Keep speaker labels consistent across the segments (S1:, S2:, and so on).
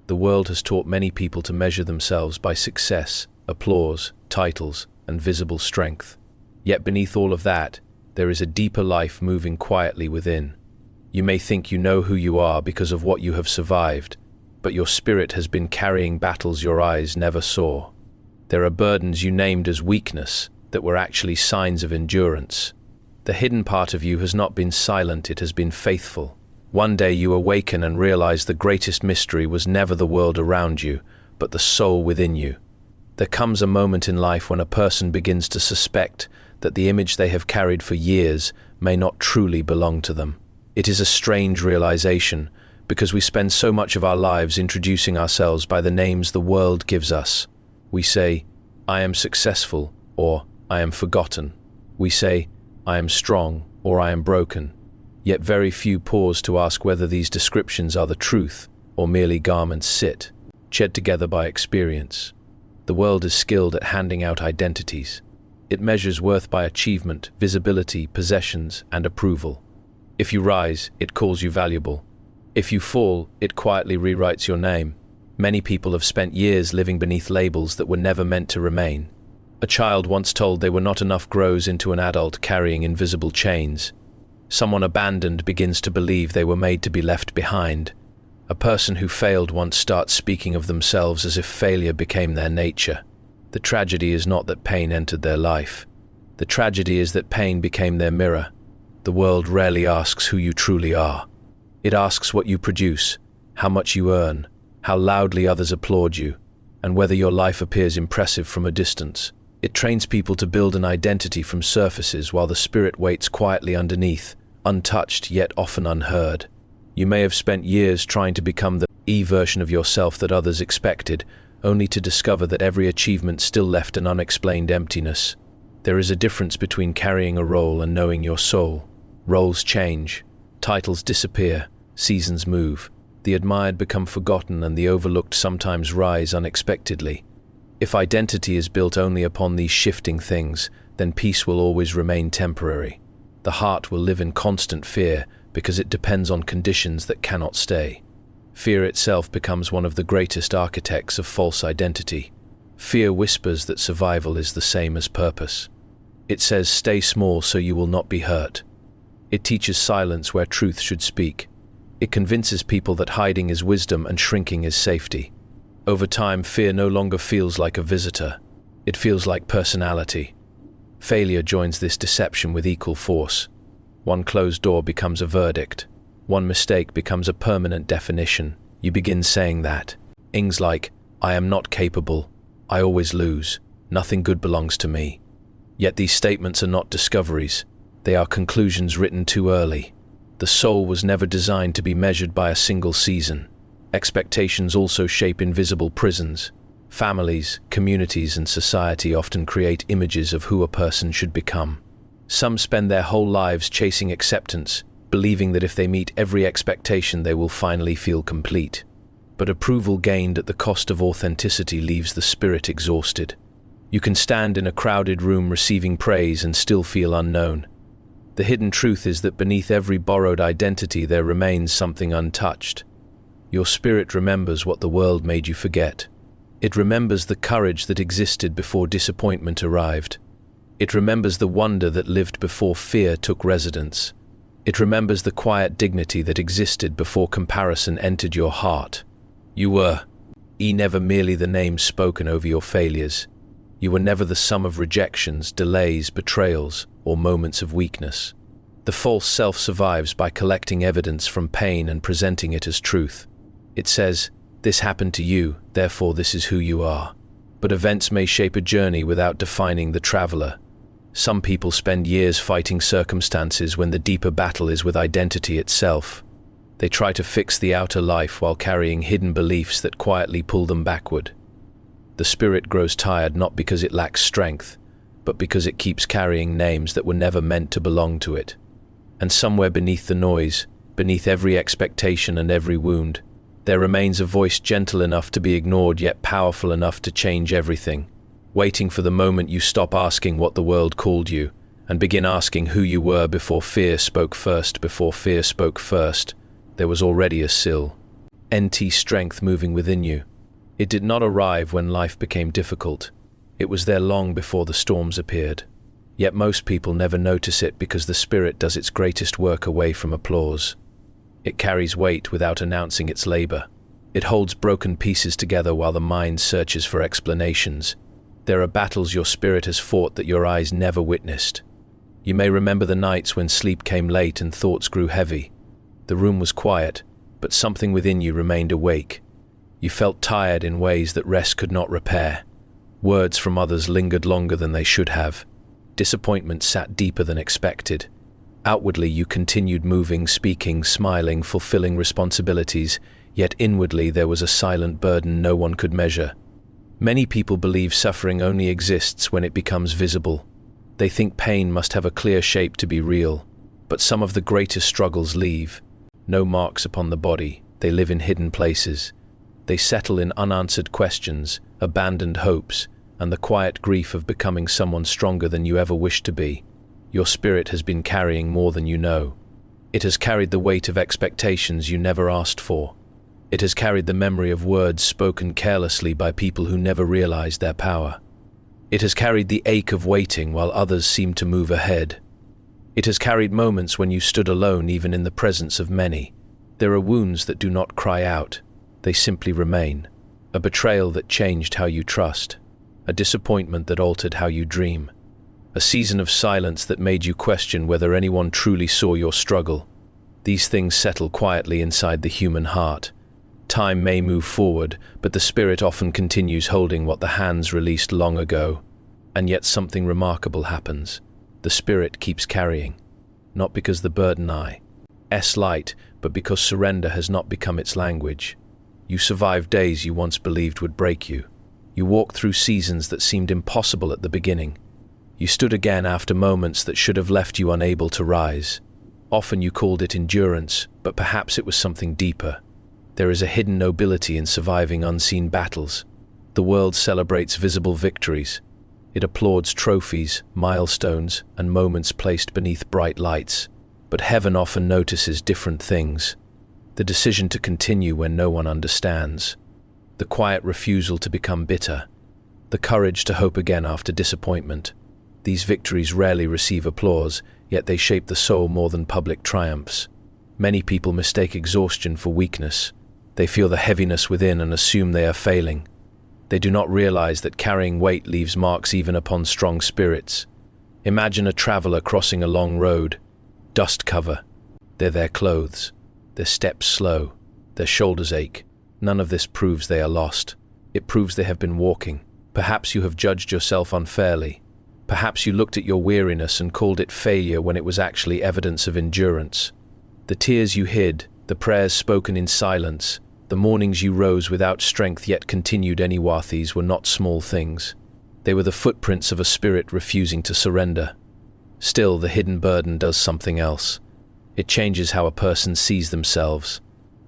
S1: The world has taught many people to measure themselves by success, applause, titles, and visible strength. Yet beneath all of that, there is a deeper life moving quietly within. You may think you know who you are because of what you have survived, but your spirit has been carrying battles your eyes never saw. There are burdens you named as weakness that were actually signs of endurance. The hidden part of you has not been silent, it has been faithful. One day you awaken and realize the greatest mystery was never the world around you, but the soul within you. There comes a moment in life when a person begins to suspect that the image they have carried for years may not truly belong to them. It is a strange realization, because we spend so much of our lives introducing ourselves by the names the world gives us. We say, "I am successful," or "I am forgotten." We say, "I am strong," or "I am broken." Yet very few pause to ask whether these descriptions are the truth, or merely garments shed together by experience. The world is skilled at handing out identities. It measures worth by achievement, visibility, possessions, and approval. If you rise, it calls you valuable. If you fall, it quietly rewrites your name. Many people have spent years living beneath labels that were never meant to remain. A child once told they were not enough grows into an adult carrying invisible chains. Someone abandoned begins to believe they were made to be left behind. A person who failed once starts speaking of themselves as if failure became their nature. The tragedy is not that pain entered their life. The tragedy is that pain became their mirror. The world rarely asks who you truly are. It asks what you produce, how much you earn, how loudly others applaud you, and whether your life appears impressive from a distance. It trains people to build an identity from surfaces while the spirit waits quietly underneath, untouched yet often unheard. You may have spent years trying to become the version of yourself that others expected, only to discover that every achievement still left an unexplained emptiness. There is a difference between carrying a role and knowing your soul. Roles change, titles disappear, seasons move. The admired become forgotten and the overlooked sometimes rise unexpectedly. If identity is built only upon these shifting things, then peace will always remain temporary. The heart will live in constant fear because it depends on conditions that cannot stay. Fear itself becomes one of the greatest architects of false identity. Fear whispers that survival is the same as purpose. It says, "Stay small so you will not be hurt." It teaches silence where truth should speak. It convinces people that hiding is wisdom and shrinking is safety. Over time, fear no longer feels like a visitor. It feels like personality. Failure joins this deception with equal force. One closed door becomes a verdict. One mistake becomes a permanent definition. You begin saying that. Things like, "I am not capable," "I always lose," "Nothing good belongs to me." Yet these statements are not discoveries. They are conclusions written too early. The soul was never designed to be measured by a single season. Expectations also shape invisible prisons. Families, communities, and society often create images of who a person should become. Some spend their whole lives chasing acceptance, believing that if they meet every expectation they will finally feel complete. But approval gained at the cost of authenticity leaves the spirit exhausted. You can stand in a crowded room receiving praise and still feel unknown. The hidden truth is that beneath every borrowed identity there remains something untouched. Your spirit remembers what the world made you forget. It remembers the courage that existed before disappointment arrived. It remembers the wonder that lived before fear took residence. It remembers the quiet dignity that existed before comparison entered your heart. You were never merely the name spoken over your failures. You were never the sum of rejections, delays, betrayals, or moments of weakness. The false self survives by collecting evidence from pain and presenting it as truth. It says, "This happened to you, therefore this is who you are." But events may shape a journey without defining the traveler. Some people spend years fighting circumstances when the deeper battle is with identity itself. They try to fix the outer life while carrying hidden beliefs that quietly pull them backward. The spirit grows tired not because it lacks strength, but because it keeps carrying names that were never meant to belong to it. And somewhere beneath the noise, beneath every expectation and every wound, there remains a voice gentle enough to be ignored yet powerful enough to change everything, waiting for the moment you stop asking what the world called you and begin asking who you were before fear spoke first. Before fear spoke first, there was already a sill. NT strength moving within you. It did not arrive when life became difficult. It was there long before the storms appeared. Yet most people never notice it because the spirit does its greatest work away from applause. It carries weight without announcing its labor. It holds broken pieces together while the mind searches for explanations. There are battles your spirit has fought that your eyes never witnessed. You may remember the nights when sleep came late and thoughts grew heavy. The room was quiet, but something within you remained awake. You felt tired in ways that rest could not repair. Words from others lingered longer than they should have. Disappointment sat deeper than expected. Outwardly, you continued moving, speaking, smiling, fulfilling responsibilities, yet inwardly there was a silent burden no one could measure. Many people believe suffering only exists when it becomes visible. They think pain must have a clear shape to be real, but some of the greatest struggles leave no marks upon the body. They live in hidden places. They settle in unanswered questions, abandoned hopes, and the quiet grief of becoming someone stronger than you ever wished to be. Your spirit has been carrying more than you know. It has carried the weight of expectations you never asked for. It has carried the memory of words spoken carelessly by people who never realized their power. It has carried the ache of waiting while others seemed to move ahead. It has carried moments when you stood alone even in the presence of many. There are wounds that do not cry out. They simply remain. A betrayal that changed how you trust. A disappointment that altered how you dream. A season of silence that made you question whether anyone truly saw your struggle. These things settle quietly inside the human heart. Time may move forward, but the spirit often continues holding what the hands released long ago. And yet something remarkable happens. The spirit keeps carrying. Not because the burden is light, but because surrender has not become its language. You survive days you once believed would break you. You walk through seasons that seemed impossible at the beginning. You stood again after moments that should have left you unable to rise. Often you called it endurance, but perhaps it was something deeper. There is a hidden nobility in surviving unseen battles. The world celebrates visible victories. It applauds trophies, milestones, and moments placed beneath bright lights. But heaven often notices different things. The decision to continue when no one understands. The quiet refusal to become bitter. The courage to hope again after disappointment. These victories rarely receive applause, yet they shape the soul more than public triumphs. Many people mistake exhaustion for weakness. They feel the heaviness within and assume they are failing. They do not realize that carrying weight leaves marks even upon strong spirits. Imagine a traveler crossing a long road. Dust cover. They're their clothes. Their steps slow. Their shoulders ache. None of this proves they are lost. It proves they have been walking. Perhaps you have judged yourself unfairly. Perhaps you looked at your weariness and called it failure when it was actually evidence of endurance. The tears you hid, the prayers spoken in silence, the mornings you rose without strength yet continued anyway, these were not small things. They were the footprints of a spirit refusing to surrender. Still, the hidden burden does something else. It changes how a person sees themselves.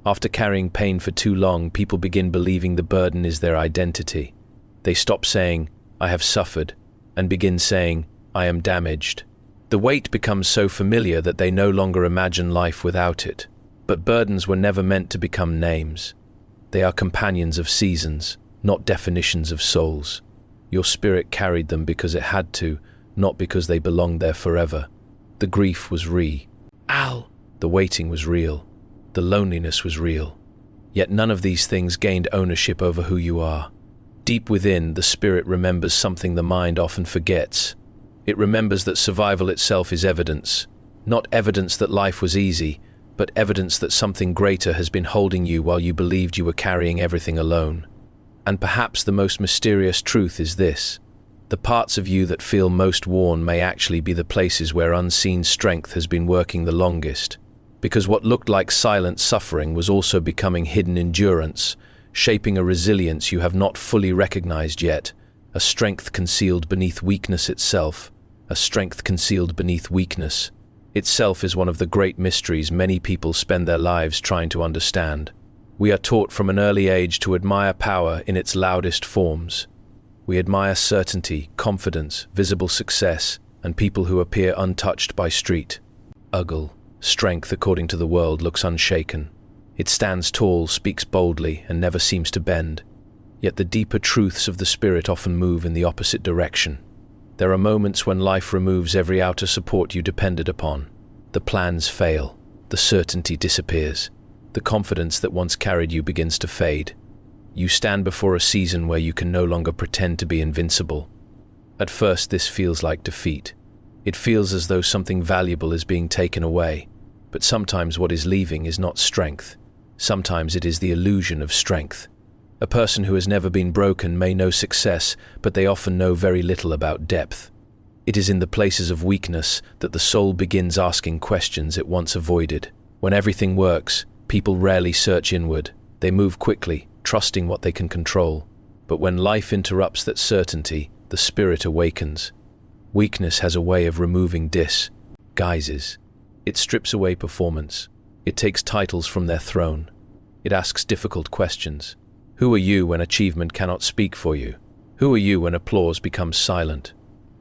S1: After carrying pain for too long, people begin believing the burden is their identity. They stop saying, "I have suffered," and begin saying, "I am damaged." The weight becomes so familiar that they no longer imagine life without it. But burdens were never meant to become names. They are companions of seasons, not definitions of souls. Your spirit carried them because it had to, not because they belonged there forever. The grief was real. The waiting was real. The loneliness was real. Yet none of these things gained ownership over who you are. Deep within, the spirit remembers something the mind often forgets. It remembers that survival itself is evidence. Not evidence that life was easy, but evidence that something greater has been holding you while you believed you were carrying everything alone. And perhaps the most mysterious truth is this. The parts of you that feel most worn may actually be the places where unseen strength has been working the longest. Because what looked like silent suffering was also becoming hidden endurance, shaping a resilience you have not fully recognized yet, a strength concealed beneath weakness itself, a strength concealed beneath weakness. Itself is one of the great mysteries many people spend their lives trying to understand. We are taught from an early age to admire power in its loudest forms. We admire certainty, confidence, visible success, and people who appear untouched by street. Strength, according to the world, looks unshaken. It stands tall, speaks boldly, and never seems to bend. Yet the deeper truths of the spirit often move in the opposite direction. There are moments when life removes every outer support you depended upon. The plans fail. The certainty disappears. The confidence that once carried you begins to fade. You stand before a season where you can no longer pretend to be invincible. At first, this feels like defeat. It feels as though something valuable is being taken away. But sometimes what is leaving is not strength. Sometimes it is the illusion of strength. A person who has never been broken may know success, but they often know very little about depth. It is in the places of weakness that the soul begins asking questions it once avoided. When everything works, people rarely search inward. They move quickly, trusting what they can control. But when life interrupts that certainty, the spirit awakens. Weakness has a way of removing disguises. It strips away performance. It takes titles from their throne. It asks difficult questions. Who are you when achievement cannot speak for you? Who are you when applause becomes silent?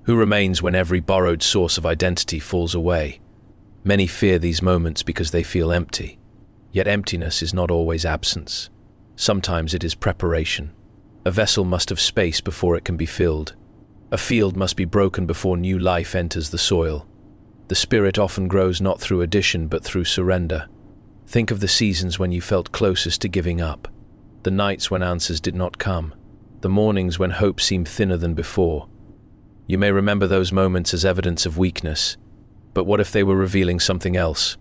S1: Who remains when every borrowed source of identity falls away? Many fear these moments because they feel empty. Yet emptiness is not always absence. Sometimes it is preparation. A vessel must have space before it can be filled. A field must be broken before new life enters the soil. The spirit often grows not through addition but through surrender. Think of the seasons when you felt closest to giving up. The nights when answers did not come. The mornings when hope seemed thinner than before. You may remember those moments as evidence of weakness, but what if they were revealing something else?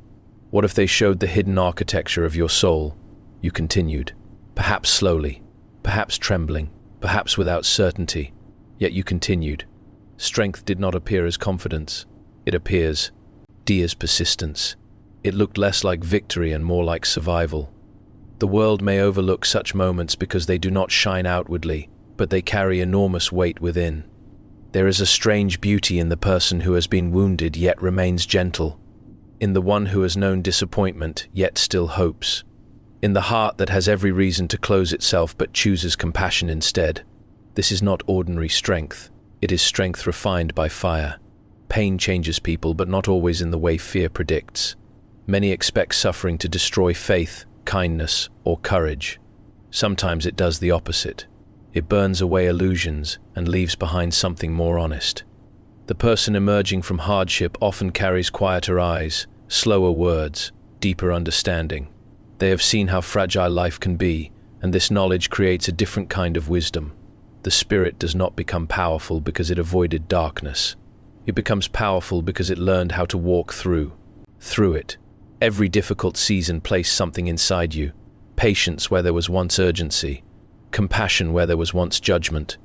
S1: What if they showed the hidden architecture of your soul? You continued, perhaps slowly, perhaps trembling, perhaps without certainty, yet you continued. Strength did not appear as confidence. It appears as persistence. It looked less like victory and more like survival. The world may overlook such moments because they do not shine outwardly, but they carry enormous weight within. There is a strange beauty in the person who has been wounded yet remains gentle, in the one who has known disappointment yet still hopes, in the heart that has every reason to close itself but chooses compassion instead. This is not ordinary strength. It is strength refined by fire. Pain changes people, but not always in the way fear predicts. Many expect suffering to destroy faith, kindness, or courage. Sometimes it does the opposite. It burns away illusions and leaves behind something more honest. The person emerging from hardship often carries quieter eyes, slower words, deeper understanding. They have seen how fragile life can be, and this knowledge creates a different kind of wisdom. The spirit does not become powerful because it avoided darkness. It becomes powerful because it learned how to walk through it. Every difficult season placed something inside you. Patience where there was once urgency. Compassion where there was once judgment.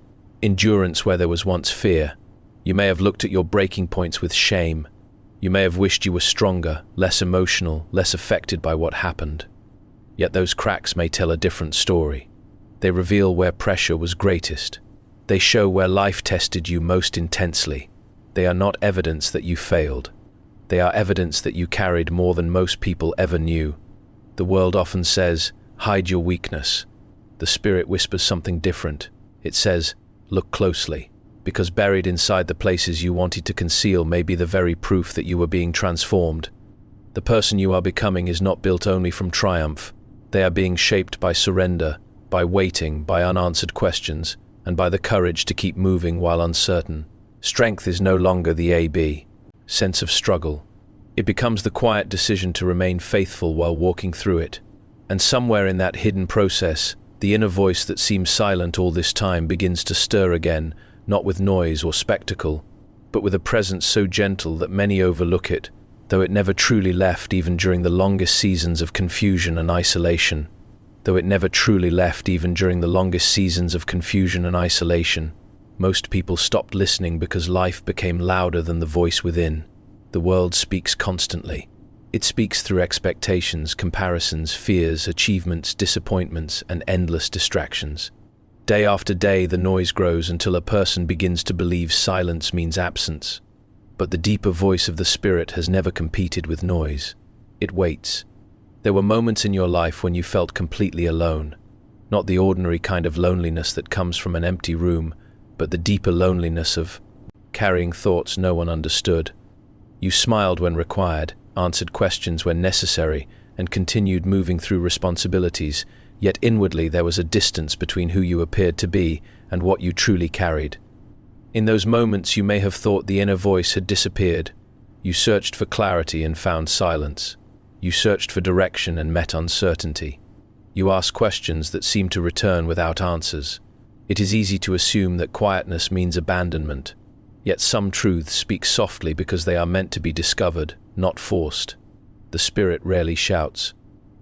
S1: Endurance where there was once fear. You may have looked at your breaking points with shame. You may have wished you were stronger, less emotional, less affected by what happened. Yet those cracks may tell a different story. They reveal where pressure was greatest. They show where life tested you most intensely. They are not evidence that you failed. They are evidence that you carried more than most people ever knew. The world often says, hide your weakness. The spirit whispers something different. It says, look closely, because buried inside the places you wanted to conceal may be the very proof that you were being transformed. The person you are becoming is not built only from triumph. They are being shaped by surrender, by waiting, by unanswered questions, and by the courage to keep moving while uncertain. Strength is no longer the sense of struggle. It becomes the quiet decision to remain faithful while walking through it. And somewhere in that hidden process, the inner voice that seemed silent all this time begins to stir again, not with noise or spectacle, but with a presence so gentle that many overlook it, though it never truly left even during the longest seasons of confusion and isolation. Most people stopped listening because life became louder than the voice within. The world speaks constantly. It speaks through expectations, comparisons, fears, achievements, disappointments, and endless distractions. Day after day, the noise grows until a person begins to believe silence means absence. But the deeper voice of the spirit has never competed with noise. It waits. There were moments in your life when you felt completely alone. Not the ordinary kind of loneliness that comes from an empty room, but the deeper loneliness of carrying thoughts no one understood. You smiled when required, answered questions when necessary, and continued moving through responsibilities, yet inwardly there was a distance between who you appeared to be and what you truly carried. In those moments you may have thought the inner voice had disappeared. You searched for clarity and found silence. You searched for direction and met uncertainty. You asked questions that seemed to return without answers. It is easy to assume that quietness means abandonment, yet some truths speak softly because they are meant to be discovered, not forced. The spirit rarely shouts.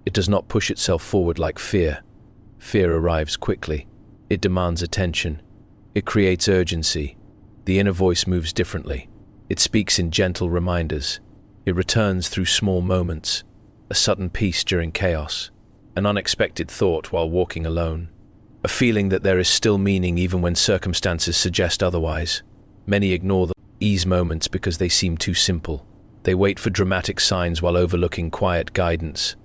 S1: It does not push itself forward like fear. Fear arrives quickly. It demands attention. It creates urgency. The inner voice moves differently. It speaks in gentle reminders. It returns through small moments, a sudden peace during chaos, an unexpected thought while walking alone, a feeling that there is still meaning even when circumstances suggest otherwise. Many ignore the ease moments because they seem too simple. They wait for dramatic signs while overlooking quiet guidance.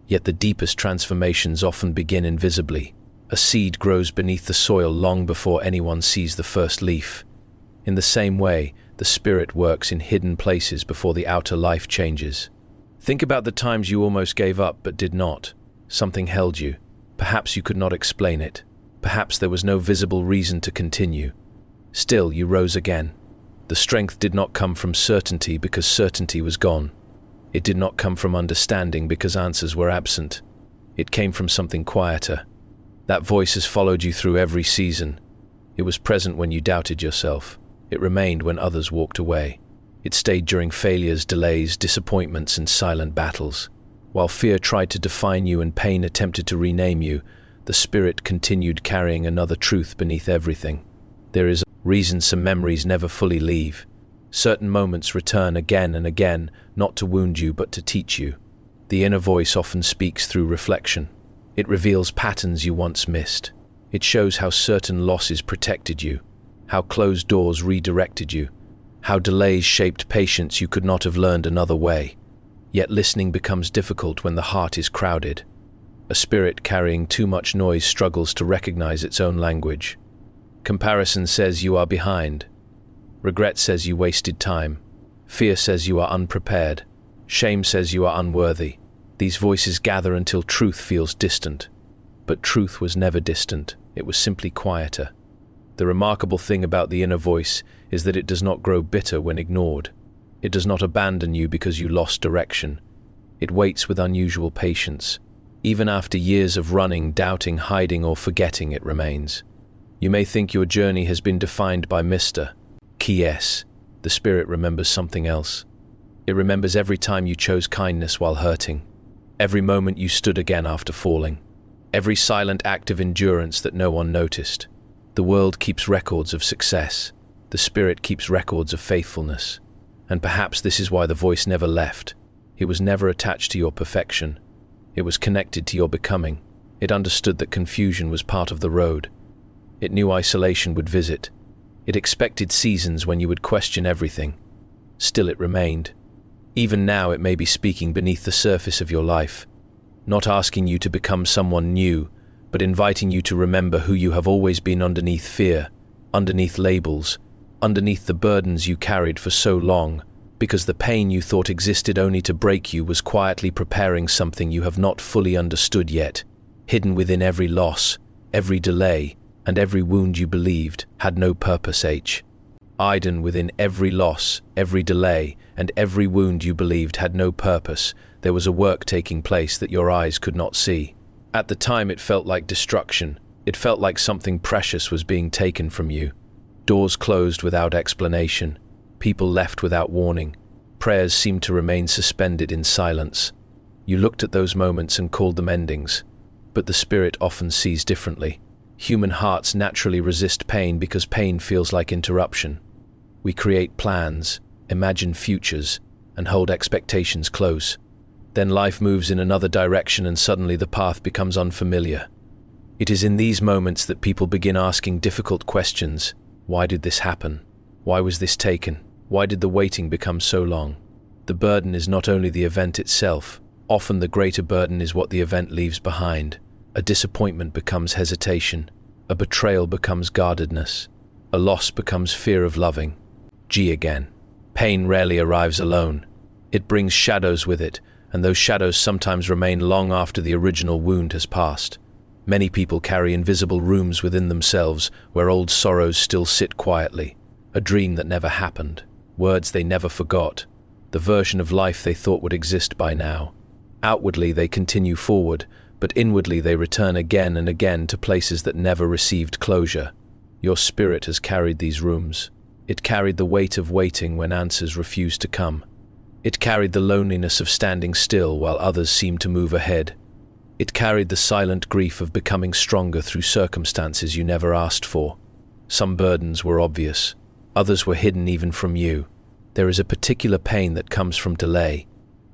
S1: Yet the deepest transformations often begin invisibly. A seed grows beneath the soil long before anyone sees the first leaf. In the same way, the spirit works in hidden places before the outer life changes. Think about the times you almost gave up but did not. Something held you. Perhaps you could not explain it. Perhaps there was no visible reason to continue. Still, you rose again. The strength did not come from certainty because certainty was gone. It did not come from understanding because answers were absent. It came from something quieter. That voice has followed you through every season. It was present when you doubted yourself. It remained when others walked away. It stayed during failures, delays, disappointments, and silent battles. While fear tried to define you and pain attempted to rename you, the spirit continued carrying another truth beneath everything. There is a reason some memories never fully leave. Certain moments return again and again, not to wound you but to teach you. The inner voice often speaks through reflection. It reveals patterns you once missed. It shows how certain losses protected you, how closed doors redirected you, how delays shaped patience you could not have learned another way. Yet listening becomes difficult when the heart is crowded. A spirit carrying too much noise struggles to recognize its own language. Comparison says you are behind. Regret says you wasted time. Fear says you are unprepared. Shame says you are unworthy. These voices gather until truth feels distant. But truth was never distant. It was simply quieter. The remarkable thing about the inner voice is that it does not grow bitter when ignored. It does not abandon you because you lost direction. It waits with unusual patience. Even after years of running, doubting, hiding, or forgetting, it remains. You may think your journey has been defined by Mr. K.S. The spirit remembers something else. It remembers every time you chose kindness while hurting. Every moment you stood again after falling. Every silent act of endurance that no one noticed. The world keeps records of success. The spirit keeps records of faithfulness. And perhaps this is why the voice never left. It was never attached to your perfection. It was connected to your becoming. It understood that confusion was part of the road. It knew isolation would visit. It expected seasons when you would question everything. Still it remained. Even now it may be speaking beneath the surface of your life, not asking you to become someone new, but inviting you to remember who you have always been underneath fear, underneath labels, underneath the burdens you carried for so long, because the pain you thought existed only to break you was quietly preparing something you have not fully understood yet, hidden within every loss, every delay, and every wound you believed had no purpose. Hidden within every loss, every delay, and every wound you believed had no purpose, there was a work taking place that your eyes could not see. At the time it felt like destruction. It felt like something precious was being taken from you. Doors closed without explanation. People left without warning. Prayers seemed to remain suspended in silence. You looked at those moments and called them endings. But the spirit often sees differently. Human hearts naturally resist pain because pain feels like interruption. We create plans, imagine futures, and hold expectations close. Then life moves in another direction and suddenly the path becomes unfamiliar. It is in these moments that people begin asking difficult questions. Why did this happen? Why was this taken? Why did the waiting become so long? The burden is not only the event itself. Often the greater burden is what the event leaves behind. A disappointment becomes hesitation. A betrayal becomes guardedness. A loss becomes fear of loving. Again. Pain rarely arrives alone. It brings shadows with it, and those shadows sometimes remain long after the original wound has passed. Many people carry invisible rooms within themselves where old sorrows still sit quietly, a dream that never happened, words they never forgot, the version of life they thought would exist by now. Outwardly they continue forward, but inwardly they return again and again to places that never received closure. Your spirit has carried these rooms. It carried the weight of waiting when answers refused to come. It carried the loneliness of standing still while others seemed to move ahead. It carried the silent grief of becoming stronger through circumstances you never asked for. Some burdens were obvious. Others were hidden even from you. There is a particular pain that comes from delay.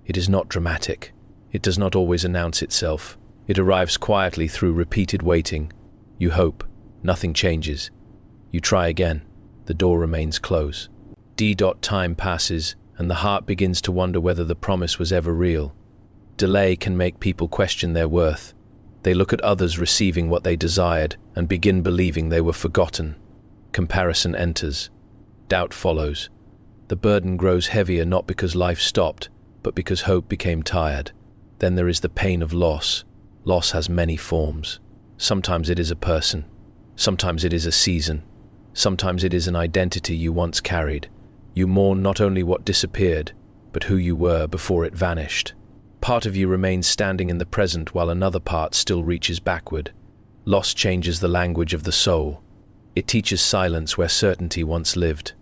S1: It is not dramatic. It does not always announce itself. It arrives quietly through repeated waiting. You hope. Nothing changes. You try again. The door remains closed. Time passes, and the heart begins to wonder whether the promise was ever real. Delay can make people question their worth. They look at others receiving what they desired and begin believing they were forgotten. Comparison enters. Doubt follows. The burden grows heavier not because life stopped, but because hope became tired. Then there is the pain of loss. Loss has many forms. Sometimes it is a person. Sometimes it is a season. Sometimes it is an identity you once carried. You mourn not only what disappeared, but who you were before it vanished. Part of you remains standing in the present while another part still reaches backward. Loss changes the language of the soul. It teaches silence where certainty once lived.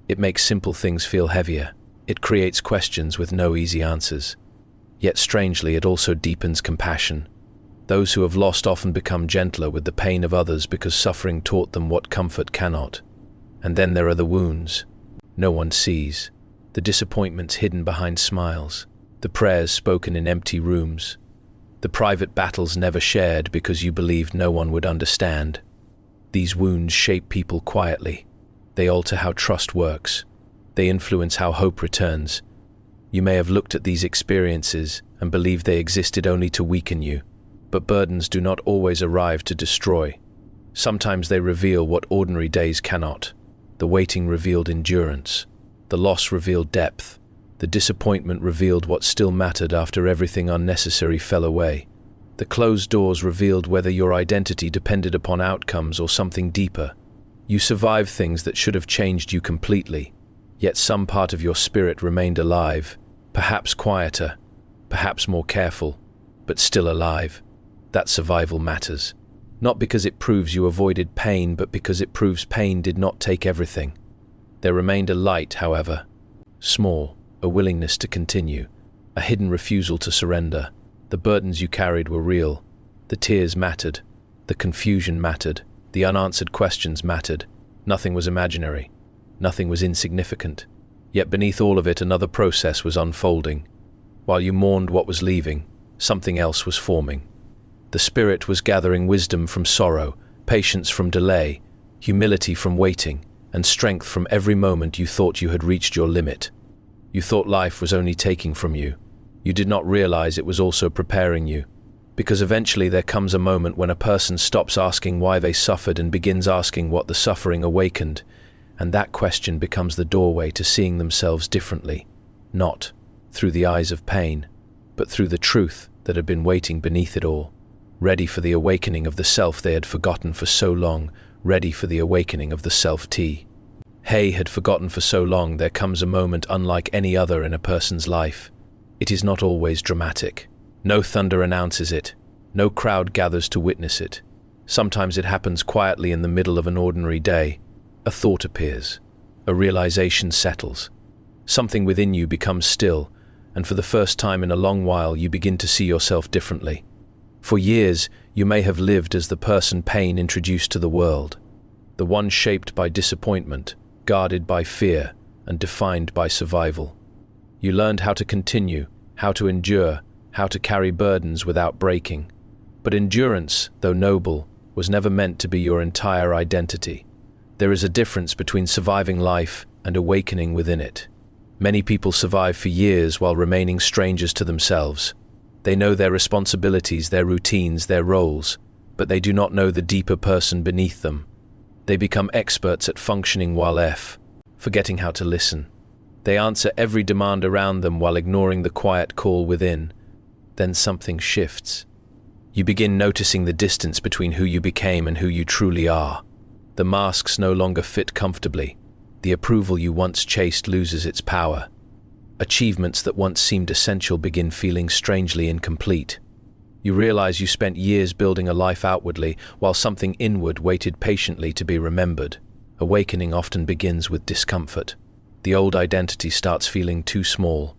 S1: It makes simple things feel heavier. It creates questions with no easy answers. Yet strangely, it also deepens compassion. Those who have lost often become gentler with the pain of others because suffering taught them what comfort cannot. And then there are the wounds no one sees, the disappointments hidden behind smiles, the prayers spoken in empty rooms, the private battles never shared because you believed no one would understand. These wounds shape people quietly. They alter how trust works. They influence how hope returns. You may have looked at these experiences and believed they existed only to weaken you, but burdens do not always arrive to destroy. Sometimes they reveal what ordinary days cannot. The waiting revealed endurance. The loss revealed depth. The disappointment revealed what still mattered after everything unnecessary fell away. The closed doors revealed whether your identity depended upon outcomes or something deeper. You survived things that should have changed you completely, yet some part of your spirit remained alive, perhaps quieter, perhaps more careful, but still alive. That survival matters. Not because it proves you avoided pain, but because it proves pain did not take everything. There remained a light, however. Small, a willingness to continue, a hidden refusal to surrender. The burdens you carried were real. The tears mattered. The confusion mattered. The unanswered questions mattered. Nothing was imaginary. Nothing was insignificant. Yet beneath all of it, another process was unfolding. While you mourned what was leaving, something else was forming. The spirit was gathering wisdom from sorrow, patience from delay, humility from waiting, and strength from every moment you thought you had reached your limit. You thought life was only taking from you. You did not realize it was also preparing you. Because eventually there comes a moment when a person stops asking why they suffered and begins asking what the suffering awakened, and that question becomes the doorway to seeing themselves differently, not through the eyes of pain, but through the truth that had been waiting beneath it all. Ready for the awakening of the self they had forgotten for so long, ready for the awakening of the self-T. Hay had forgotten for so long, there comes a moment unlike any other in a person's life. It is not always dramatic. No thunder announces it. No crowd gathers to witness it. Sometimes it happens quietly in the middle of an ordinary day. A thought appears. A realization settles. Something within you becomes still, and for the first time in a long while you begin to see yourself differently. For years, you may have lived as the person pain introduced to the world, the one shaped by disappointment, guarded by fear, and defined by survival. You learned how to continue, how to endure, how to carry burdens without breaking. But endurance, though noble, was never meant to be your entire identity. There is a difference between surviving life and awakening within it. Many people survive for years while remaining strangers to themselves. They know their responsibilities, their routines, their roles, but they do not know the deeper person beneath them. They become experts at functioning while forgetting how to listen. They answer every demand around them while ignoring the quiet call within. Then something shifts. You begin noticing the distance between who you became and who you truly are. The masks no longer fit comfortably. The approval you once chased loses its power. Achievements that once seemed essential begin feeling strangely incomplete. You realize you spent years building a life outwardly, while something inward waited patiently to be remembered. Awakening often begins with discomfort. The old identity starts feeling too small.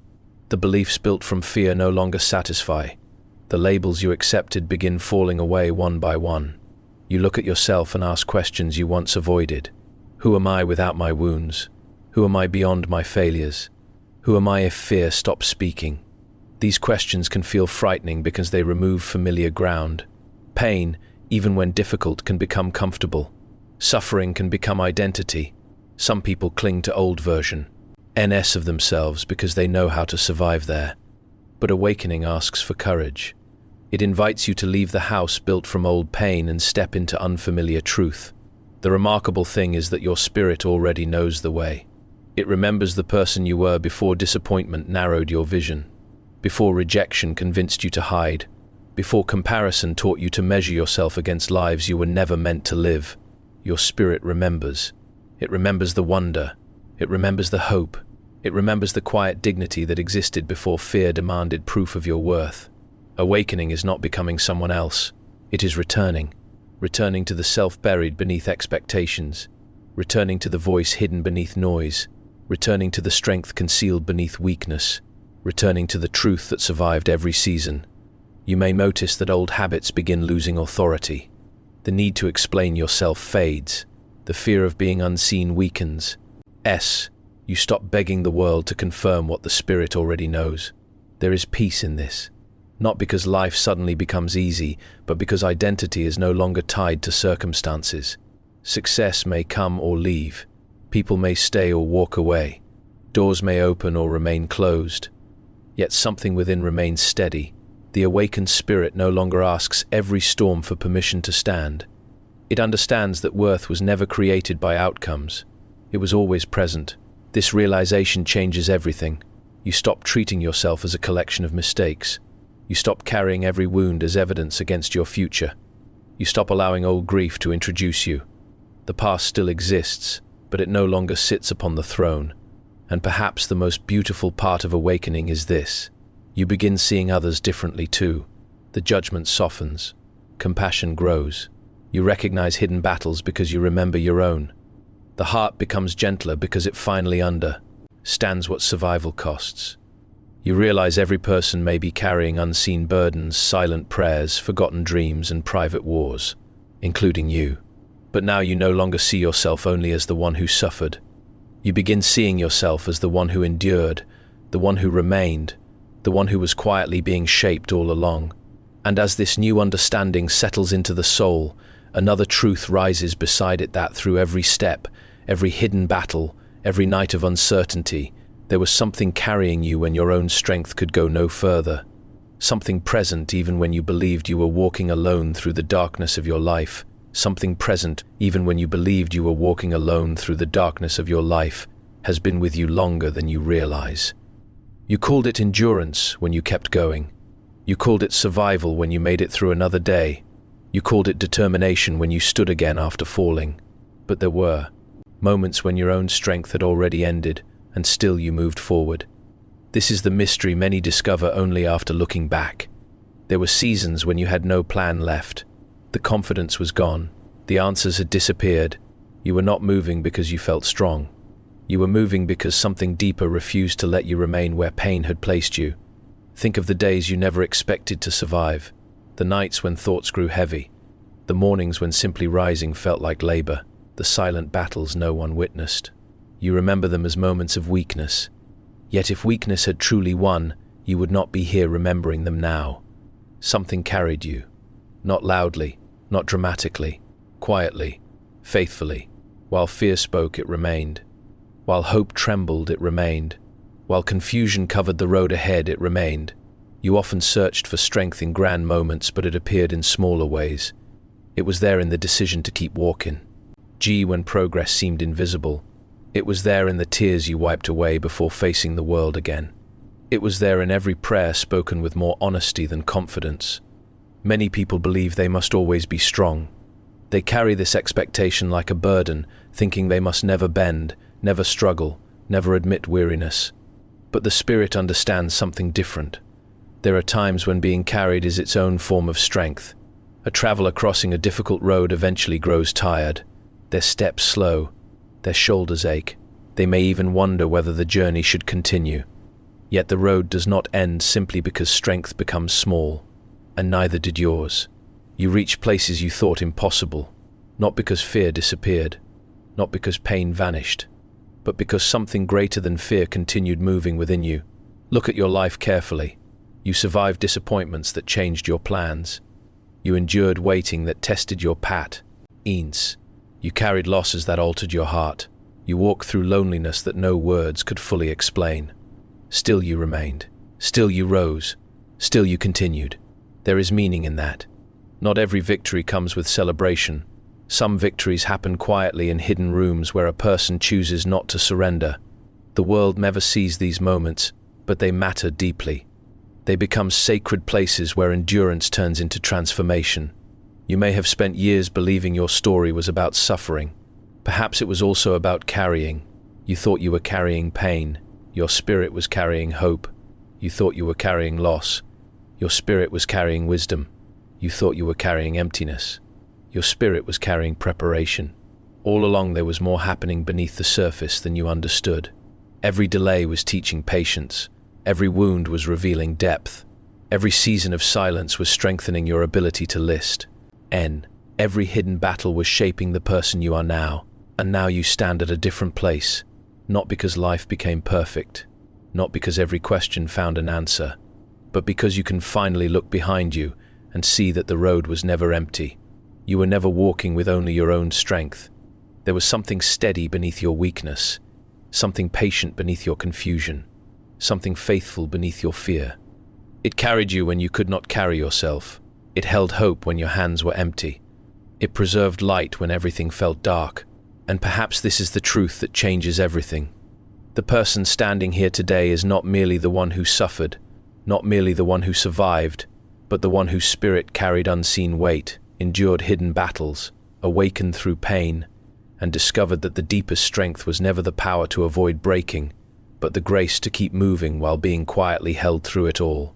S1: The beliefs built from fear no longer satisfy. The labels you accepted begin falling away one by one. You look at yourself and ask questions you once avoided. Who am I without my wounds? Who am I beyond my failures? Who am I if fear stops speaking? These questions can feel frightening because they remove familiar ground. Pain, even when difficult, can become comfortable. Suffering can become identity. Some people cling to old version, NS of themselves, because they know how to survive there. But awakening asks for courage. It invites you to leave the house built from old pain and step into unfamiliar truth. The remarkable thing is that your spirit already knows the way. It remembers the person you were before disappointment narrowed your vision, before rejection convinced you to hide, before comparison taught you to measure yourself against lives you were never meant to live. Your spirit remembers. It remembers the wonder. It remembers the hope. It remembers the quiet dignity that existed before fear demanded proof of your worth. Awakening is not becoming someone else. It is returning to the self buried beneath expectations, returning to the voice hidden beneath noise, returning to the strength concealed beneath weakness, returning to the truth that survived every season. You may notice that old habits begin losing authority. The need to explain yourself fades. The fear of being unseen weakens. You stop begging the world to confirm what the spirit already knows. There is peace in this. Not because life suddenly becomes easy, but because identity is no longer tied to circumstances. Success may come or leave. People may stay or walk away. Doors may open or remain closed. Yet something within remains steady. The awakened spirit no longer asks every storm for permission to stand. It understands that worth was never created by outcomes. It was always present. This realization changes everything. You stop treating yourself as a collection of mistakes. You stop carrying every wound as evidence against your future. You stop allowing old grief to introduce you. The past still exists, but it no longer sits upon the throne. And perhaps the most beautiful part of awakening is this. You begin seeing others differently too. The judgment softens. Compassion grows. You recognize hidden battles because you remember your own. The heart becomes gentler because it finally understands what survival costs. You realize every person may be carrying unseen burdens, silent prayers, forgotten dreams, and private wars, including you. But now you no longer see yourself only as the one who suffered. You begin seeing yourself as the one who endured, the one who remained, the one who was quietly being shaped all along. And as this new understanding settles into the soul, another truth rises beside it, that through every step, every hidden battle, every night of uncertainty, there was something carrying you when your own strength could go no further. Something present even when you believed you were walking alone through the darkness of your life. Something present even when you believed you were walking alone through the darkness of your life has been with you longer than you realize. You called it endurance when you kept going. You called it survival when you made it through another day. You called it determination when you stood again after falling. But there were moments when your own strength had already ended, and still you moved forward. This is the mystery many discover only after looking back. There were seasons when you had no plan left. The confidence was gone. The answers had disappeared. You were not moving because you felt strong. You were moving because something deeper refused to let you remain where pain had placed you. Think of the days you never expected to survive. The nights when thoughts grew heavy. The mornings when simply rising felt like labor. The silent battles no one witnessed. You remember them as moments of weakness. Yet if weakness had truly won, you would not be here remembering them now. Something carried you. Not loudly, not dramatically, quietly, faithfully. While fear spoke, it remained. While hope trembled, it remained. While confusion covered the road ahead, it remained. You often searched for strength in grand moments, but it appeared in smaller ways. It was there in the decision to keep walking. When progress seemed invisible. It was there in the tears you wiped away before facing the world again. It was there in every prayer spoken with more honesty than confidence. Many people believe they must always be strong. They carry this expectation like a burden, thinking they must never bend, never struggle, never admit weariness. But the spirit understands something different. There are times when being carried is its own form of strength. A traveler crossing a difficult road eventually grows tired. Their steps slow, their shoulders ache. They may even wonder whether the journey should continue. Yet the road does not end simply because strength becomes small, and neither did yours. You reach places you thought impossible, not because fear disappeared, not because pain vanished, but because something greater than fear continued moving within you. Look at your life carefully. You survived disappointments that changed your plans. You endured waiting that tested your patience. You carried losses that altered your heart. You walked through loneliness that no words could fully explain. Still you remained. Still you rose. Still you continued. There is meaning in that. Not every victory comes with celebration. Some victories happen quietly in hidden rooms where a person chooses not to surrender. The world never sees these moments, but they matter deeply. They become sacred places where endurance turns into transformation. You may have spent years believing your story was about suffering. Perhaps it was also about carrying. You thought you were carrying pain. Your spirit was carrying hope. You thought you were carrying loss. Your spirit was carrying wisdom. You thought you were carrying emptiness. Your spirit was carrying preparation. All along there was more happening beneath the surface than you understood. Every delay was teaching patience. Every wound was revealing depth. Every season of silence was strengthening your ability to list. Every hidden battle was shaping the person you are now. And now you stand at a different place. Not because life became perfect. Not because every question found an answer. But because you can finally look behind you and see that the road was never empty. You were never walking with only your own strength. There was something steady beneath your weakness, something patient beneath your confusion, something faithful beneath your fear. It carried you when you could not carry yourself. It held hope when your hands were empty. It preserved light when everything felt dark. And perhaps this is the truth that changes everything. The person standing here today is not merely the one who suffered, not merely the one who survived, but the one whose spirit carried unseen weight, endured hidden battles, awakened through pain, and discovered that the deepest strength was never the power to avoid breaking, but the grace to keep moving while being quietly held through it all.